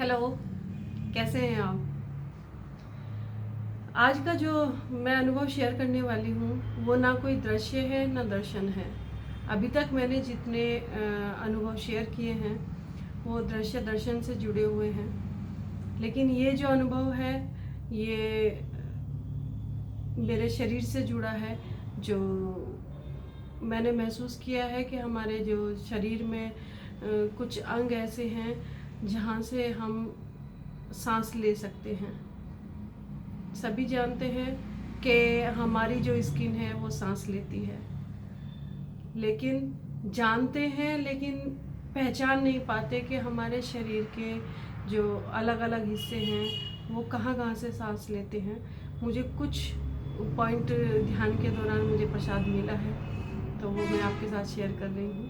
Hello, कैसे हैं आप? आज का जो मैं अनुभव शेयर करने वाली हूँ वो ना कोई दृश्य है ना दर्शन है। अभी तक मैंने जितने अनुभव शेयर किए हैं वो दृश्य दर्शन से जुड़े हुए हैं, लेकिन ये जो अनुभव है ये मेरे शरीर से जुड़ा है। जो मैंने महसूस किया है कि हमारे जो शरीर में कुछ अंग ऐसे हैं जहाँ से हम सांस ले सकते हैं। सभी जानते हैं कि हमारी जो स्किन है वो सांस लेती है, लेकिन जानते हैं लेकिन पहचान नहीं पाते कि हमारे शरीर के जो अलग अलग हिस्से हैं वो कहाँ कहाँ से सांस लेते हैं। मुझे कुछ पॉइंट ध्यान के दौरान मुझे प्रसाद मिला है, तो वो मैं आपके साथ शेयर कर रही हूँ।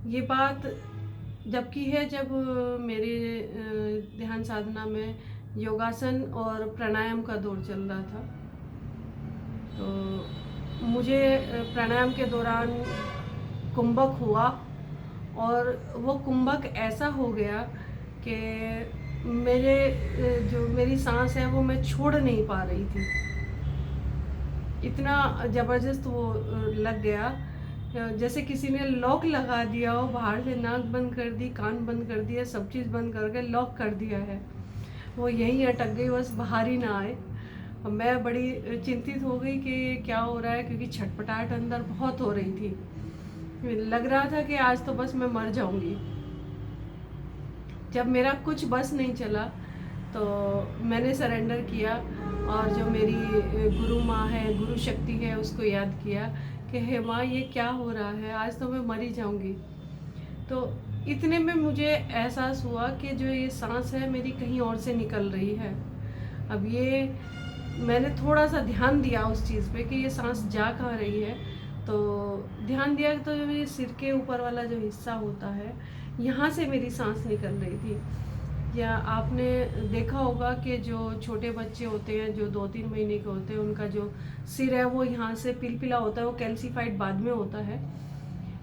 ये बात जब की है जब मेरे ध्यान साधना में योगासन और प्राणायाम का दौर चल रहा था। तो मुझे प्राणायाम के दौरान कुंभक हुआ, और वो कुंभक ऐसा हो गया कि मेरे जो मेरी सांस है वो मैं छोड़ नहीं पा रही थी। इतना ज़बरदस्त वो लग गया जैसे किसी ने लॉक लगा दिया हो, बाहर से नाक बंद कर दी, कान बंद कर दिया, सब चीज़ बंद करके लॉक कर दिया है। वो यहीं अटक गई, बस बाहर ही ना आए। मैं बड़ी चिंतित हो गई कि क्या हो रहा है, क्योंकि छटपटाहट अंदर बहुत हो रही थी। लग रहा था कि आज तो बस मैं मर जाऊंगी। जब मेरा कुछ बस नहीं चला तो मैंने सरेंडर किया, और जो मेरी गुरु माँ है, गुरु शक्ति है, उसको याद किया कि हे माँ, ये क्या हो रहा है, आज तो मैं मर ही जाऊंगी। तो इतने में मुझे एहसास हुआ कि जो ये सांस है मेरी कहीं और से निकल रही है। अब ये मैंने थोड़ा सा ध्यान दिया उस चीज़ पे कि ये सांस जा कहाँ रही है। तो ध्यान दिया तो जो ये सिर के ऊपर वाला जो हिस्सा होता है, यहाँ से मेरी सांस निकल रही थी। या आपने देखा होगा कि जो छोटे बच्चे होते हैं, जो 2-3 महीने के होते हैं, उनका जो सिर है वो यहाँ से पिलपिला होता है, वो कैल्सीफाइड बाद में होता है,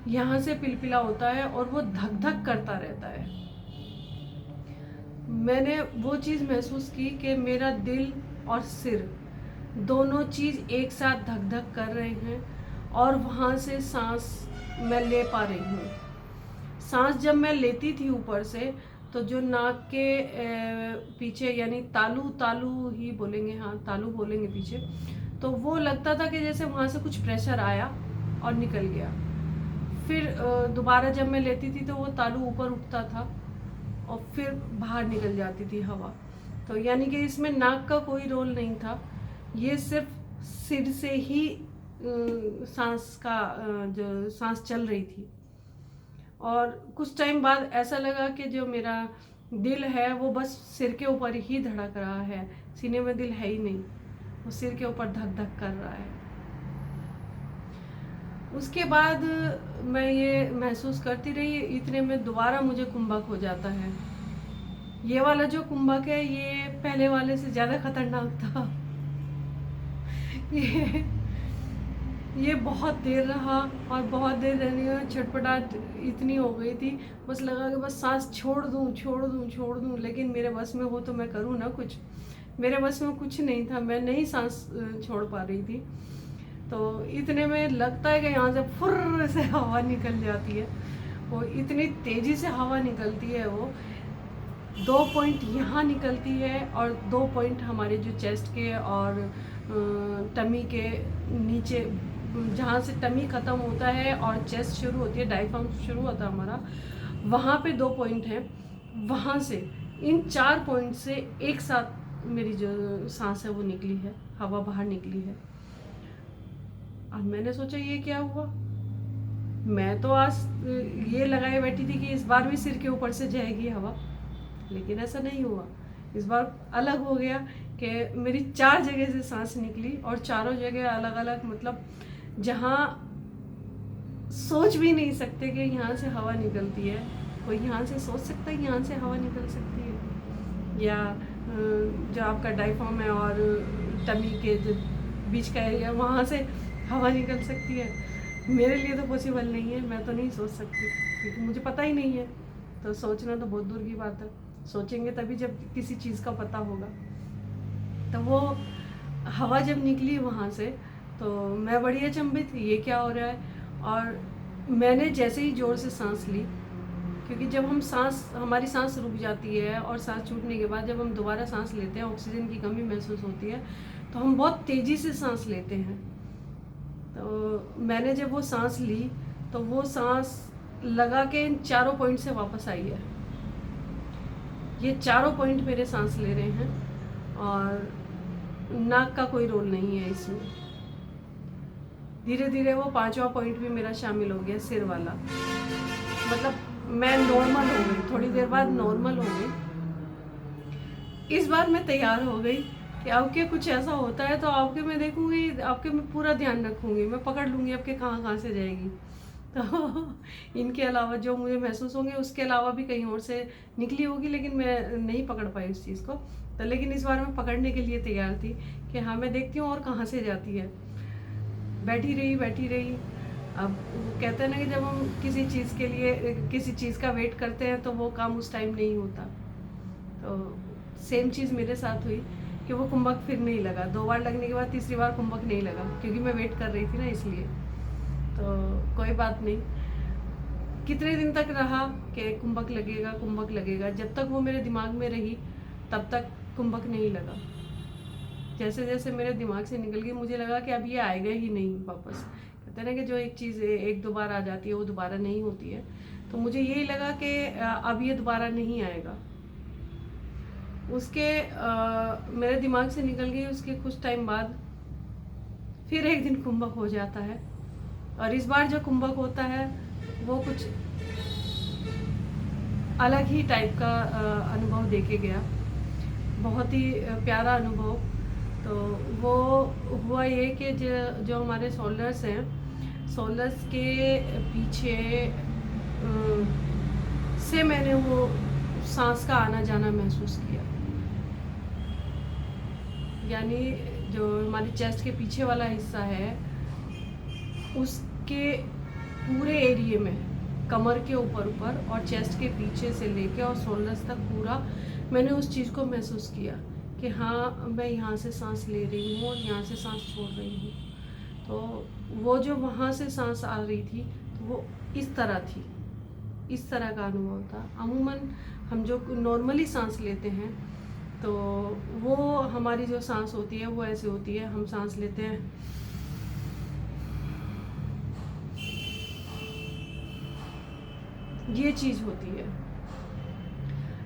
यहाँ से पिलपिला होता है और वो धक धक करता रहता है। मैंने वो चीज़ महसूस की कि मेरा दिल और सिर दोनों चीज़ एक साथ धक धक कर रहे हैं, और वहाँ से सांस मैं ले पा रही हूँ। सांस जब मैं लेती थी ऊपर से, तो जो नाक के पीछे, यानी तालू तालू ही बोलेंगे, हाँ तालू बोलेंगे पीछे, तो वो लगता था कि जैसे वहाँ से कुछ प्रेशर आया और निकल गया। फिर दोबारा जब मैं लेती थी तो वो तालू ऊपर उठता था और फिर बाहर निकल जाती थी हवा। तो यानी कि इसमें नाक का कोई रोल नहीं था, ये सिर्फ सिर से ही सांस का जो सांस चल रही थी। और कुछ टाइम बाद ऐसा लगा कि जो मेरा दिल है वो बस सिर के ऊपर ही धड़क रहा है, सीने में दिल है ही नहीं, वो सिर के ऊपर धक धक कर रहा है। उसके बाद मैं ये महसूस करती रही, इतने में दोबारा मुझे कुंभक हो जाता है। ये वाला जो कुंभक है ये पहले वाले से ज़्यादा खतरनाक था। ये ये बहुत देर रहा, और बहुत देर रहने में छटपटाहट इतनी हो गई थी, बस लगा कि बस सांस छोड़ दूं छोड़ दूं छोड़ दूं, लेकिन मेरे बस में हो तो मैं करूं ना कुछ। मेरे बस में कुछ नहीं था, मैं नहीं सांस छोड़ पा रही थी। तो इतने में लगता है कि यहाँ से फुर्र से हवा निकल जाती है, वो इतनी तेज़ी से हवा निकलती है। वो 2 पॉइंट यहाँ निकलती है और 2 पॉइंट हमारे जो चेस्ट के और टमी के नीचे, जहाँ से टमी ख़त्म होता है और चेस्ट शुरू होती है, डायफ्राम शुरू होता है हमारा, वहाँ पे 2 पॉइंट हैं। वहाँ से इन 4 पॉइंट से एक साथ मेरी जो सांस है वो निकली है, हवा बाहर निकली है। अब मैंने सोचा ये क्या हुआ, मैं तो आज ये लगाए बैठी थी कि इस बार भी सिर के ऊपर से जाएगी हवा, लेकिन ऐसा नहीं हुआ। इस बार अलग हो गया कि मेरी 4 जगह से सांस निकली, और चारों जगह अलग अलग, मतलब जहाँ सोच भी नहीं सकते कि यहाँ से हवा निकलती है। कोई यहाँ से सोच सकता है यहाँ से हवा निकल सकती है, या जो आपका डायफ्राम है और टमी के जो बीच का एरिया, वहाँ से हवा निकल सकती है। मेरे लिए तो पॉसिबल नहीं है, मैं तो नहीं सोच सकती, क्योंकि मुझे पता ही नहीं है। तो सोचना तो बहुत दूर की बात है, सोचेंगे तभी जब किसी चीज़ का पता होगा। तो वो हवा जब निकली वहाँ से तो मैं बड़ी अचंभित, ये क्या हो रहा है। और मैंने जैसे ही ज़ोर से सांस ली, क्योंकि जब हम हमारी सांस रुक जाती है और सांस छूटने के बाद जब हम दोबारा सांस लेते हैं, ऑक्सीजन की कमी महसूस होती है, तो हम बहुत तेज़ी से सांस लेते हैं। तो मैंने जब वो सांस ली तो वो सांस लगा के इन चारों पॉइंट से वापस आई है। ये चारों पॉइंट मेरे सांस ले रहे हैं और नाक का कोई रोल नहीं है इसमें। धीरे धीरे वो पांचवा पॉइंट भी मेरा शामिल हो गया, सिर वाला। मतलब मैं नॉर्मल हो गई, थोड़ी देर बाद नॉर्मल हो गई। इस बार मैं तैयार हो गई कि आपके कुछ ऐसा होता है तो आपके मैं देखूंगी, आपके मैं पूरा ध्यान रखूंगी, मैं पकड़ लूंगी आपके कहाँ कहाँ से जाएगी। तो इनके अलावा जो मुझे महसूस होंगे उसके अलावा भी कहीं और से निकली होगी, लेकिन मैं नहीं पकड़ पाई उस चीज़ को। तो लेकिन इस बार मैं पकड़ने के लिए तैयार थी कि हाँ मैं देखती हूँ और कहाँ से जाती है। बैठी रही। अब वो कहते हैं ना कि जब हम किसी चीज़ के लिए किसी चीज़ का वेट करते हैं तो वो काम उस टाइम नहीं होता। तो सेम चीज़ मेरे साथ हुई कि वो कुंभक फिर नहीं लगा। 2 बार लगने के बाद तीसरी बार कुंभक नहीं लगा, क्योंकि मैं वेट कर रही थी ना, इसलिए। तो कोई बात नहीं, कितने दिन तक रहा कि कुंभक लगेगा। जब तक वो मेरे दिमाग में रही तब तक कुंभक नहीं लगा। जैसे जैसे मेरे दिमाग से निकल गई, मुझे लगा कि अब ये आएगा ही नहीं वापस। कहते हैं ना कि जो एक चीज़ 1-2 बार आ जाती है वो दोबारा नहीं होती है। तो मुझे यही लगा कि अब ये दोबारा नहीं आएगा। उसके मेरे दिमाग से निकल गई, उसके कुछ टाइम बाद फिर एक दिन कुंभक हो जाता है। और इस बार जो कुंभक होता है वो कुछ अलग ही टाइप का अनुभव देके गया, बहुत ही प्यारा अनुभव। तो वो हुआ ये कि जो हमारे शोल्डर्स हैं, शोल्डर्स के पीछे से मैंने वो सांस का आना जाना महसूस किया। यानी जो हमारी चेस्ट के पीछे वाला हिस्सा है उसके पूरे एरिया में, कमर के ऊपर और चेस्ट के पीछे से लेके और शोल्डर्स तक पूरा मैंने उस चीज़ को महसूस किया कि हाँ मैं यहाँ से सांस ले रही हूँ और यहाँ से सांस छोड़ रही हूँ। तो वो जो वहाँ से सांस आ रही थी तो वो इस तरह थी, इस तरह का अनुभव था। अमूमन हम जो नॉर्मली सांस लेते हैं तो वो हमारी जो सांस होती है वो ऐसे होती है, हम सांस लेते हैं ये चीज़ होती है।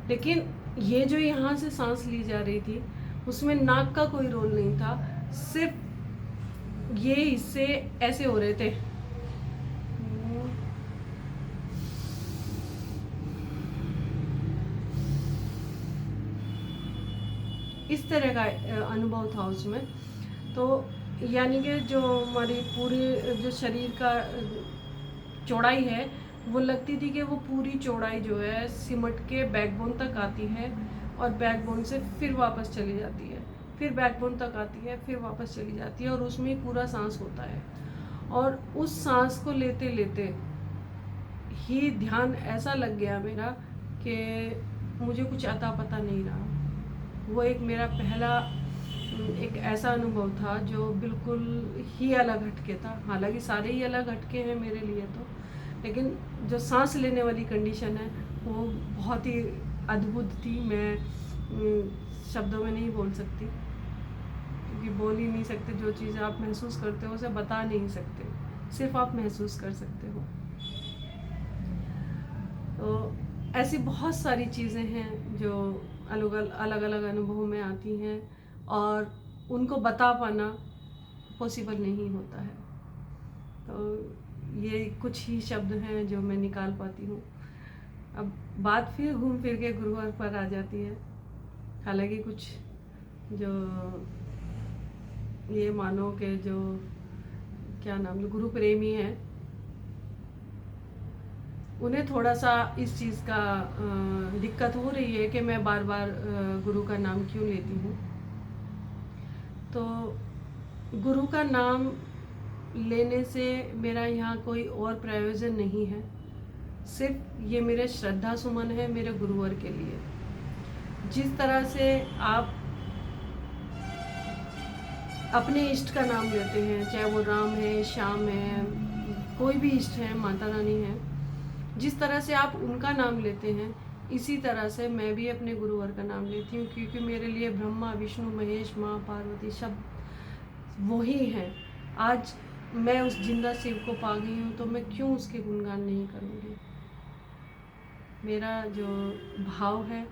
लेकिन ये जो यहाँ से सांस ली जा रही थी उसमें नाक का कोई रोल नहीं था, सिर्फ ये हिस्से ऐसे हो रहे थे। इस तरह का अनुभव था उसमें। तो यानी कि जो हमारी पूरी जो शरीर का चौड़ाई है वो लगती थी कि वो पूरी चौड़ाई जो है सिमट के बैकबोन तक आती है और बैकबोन से फिर वापस चली जाती है, फिर बैकबोन तक आती है, फिर वापस चली जाती है और उसमें पूरा सांस होता है। और उस सांस को लेते लेते ही ध्यान ऐसा लग गया मेरा कि मुझे कुछ अता पता नहीं रहा। वो एक मेरा पहला एक ऐसा अनुभव था जो बिल्कुल ही अलग हटके था। हालांकि सारे ही अलग हटके हैं मेरे लिए तो, लेकिन जो सांस लेने वाली कंडीशन है वो बहुत ही अद्भुत थी। मैं शब्दों में नहीं बोल सकती, क्योंकि बोल ही नहीं सकते। जो चीज़ आप महसूस करते हो उसे बता नहीं सकते, सिर्फ आप महसूस कर सकते हो। तो ऐसी बहुत सारी चीज़ें हैं जो अलग अलग अनुभवों में आती हैं और उनको बता पाना पॉसिबल नहीं होता है। तो ये कुछ ही शब्द हैं जो मैं निकाल पाती हूँ। अब बात फिर घूम फिर के गुरुवार पर आ जाती है। हालांकि कुछ जो ये मानो के जो क्या नाम गुरु प्रेमी हैं उन्हें थोड़ा सा इस चीज़ का दिक्कत हो रही है कि मैं बार बार गुरु का नाम क्यों लेती हूँ। तो गुरु का नाम लेने से मेरा यहाँ कोई और प्रयोजन नहीं है। सिर्फ ये मेरे श्रद्धा सुमन है मेरे गुरुवर के लिए। जिस तरह से आप अपने इष्ट का नाम लेते हैं, चाहे वो राम है, श्याम है, कोई भी इष्ट है, माता रानी है, जिस तरह से आप उनका नाम लेते हैं, इसी तरह से मैं भी अपने गुरुवर का नाम लेती हूँ, क्योंकि मेरे लिए ब्रह्मा, विष्णु, महेश, माँ, पार्वती सब वही हैं। आज मैं उस जिंदा शिव को पा गई हूँ, तो मैं क्यों उसके गुणगान नहीं करूँगी। मेरा जो भाव है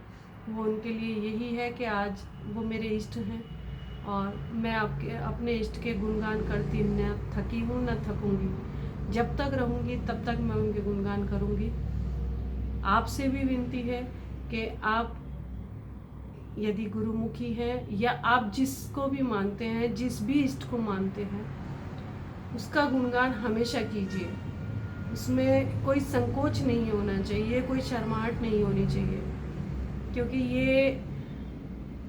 वो उनके लिए यही है कि आज वो मेरे इष्ट हैं, और मैं आपके अपने इष्ट के गुणगान करती न थकी हूँ न थकूँगी। जब तक रहूँगी तब तक मैं उनके गुणगान करूँगी। आपसे भी विनती है कि आप यदि गुरुमुखी हैं या आप जिसको भी मानते हैं, जिस भी इष्ट को मानते हैं, उसका गुणगान हमेशा कीजिए। उसमें कोई संकोच नहीं होना चाहिए, कोई शर्माहट नहीं होनी चाहिए, क्योंकि ये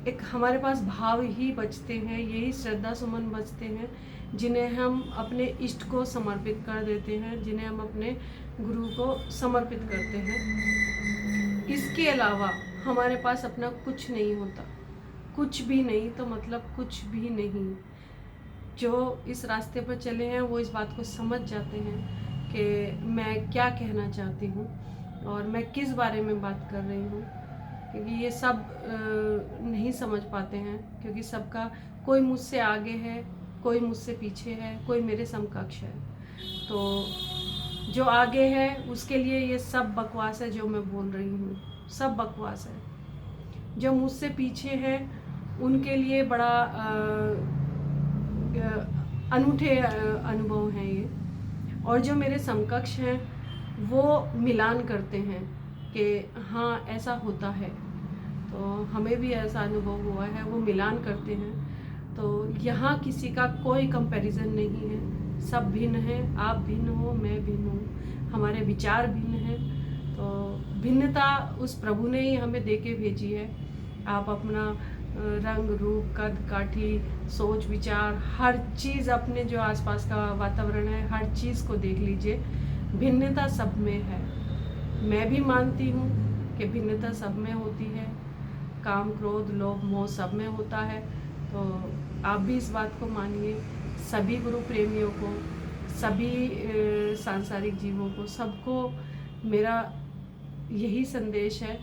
एक हमारे पास भाव ही बचते हैं, यही श्रद्धा सुमन बचते हैं, जिन्हें हम अपने इष्ट को समर्पित कर देते हैं, जिन्हें हम अपने गुरु को समर्पित करते हैं। इसके अलावा हमारे पास अपना कुछ नहीं होता, कुछ भी नहीं तो मतलब कुछ भी नहीं। जो इस रास्ते पर चले हैं वो इस बात को समझ जाते हैं कि मैं क्या कहना चाहती हूँ और मैं किस बारे में बात कर रही हूँ, क्योंकि ये सब नहीं समझ पाते हैं, क्योंकि सबका कोई मुझसे आगे है, कोई मुझसे पीछे है, कोई मेरे समकक्ष है। तो जो आगे है उसके लिए ये सब बकवास है जो मैं बोल रही हूँ, सब बकवास है। जो मुझसे पीछे है उनके लिए बड़ा अनूठे अनुभव हैं ये, और जो मेरे समकक्ष हैं वो मिलान करते हैं कि हाँ ऐसा होता है। तो हमें भी ऐसा अनुभव हुआ है, वो मिलान करते हैं। तो यहाँ किसी का कोई कंपैरिजन नहीं है, सब भिन्न हैं। आप भिन्न हो, मैं भिन्न हूँ, हमारे विचार भिन्न हैं। तो भिन्नता उस प्रभु ने ही हमें दे के भेजी है। आप अपना रंग, रूप, कद, काठी, सोच, विचार, हर चीज़, अपने जो आसपास का वातावरण है, हर चीज़ को देख लीजिए। भिन्नता सब में है। मैं भी मानती हूँ कि भिन्नता सब में होती है, काम, क्रोध, लोभ, मोह सब में होता है। तो आप भी इस बात को मानिए। सभी गुरु प्रेमियों को, सभी सांसारिक जीवों को, सबको मेरा यही संदेश है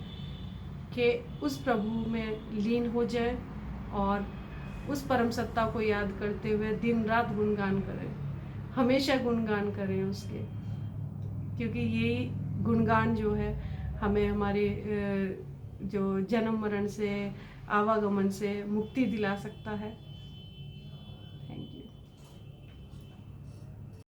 कि उस प्रभु में लीन हो जाए और उस परम सत्ता को याद करते हुए दिन रात गुणगान करें, हमेशा गुणगान करें उसके, क्योंकि यही गुणगान जो है हमें हमारे जो जन्म मरण से, आवागमन से मुक्ति दिला सकता है।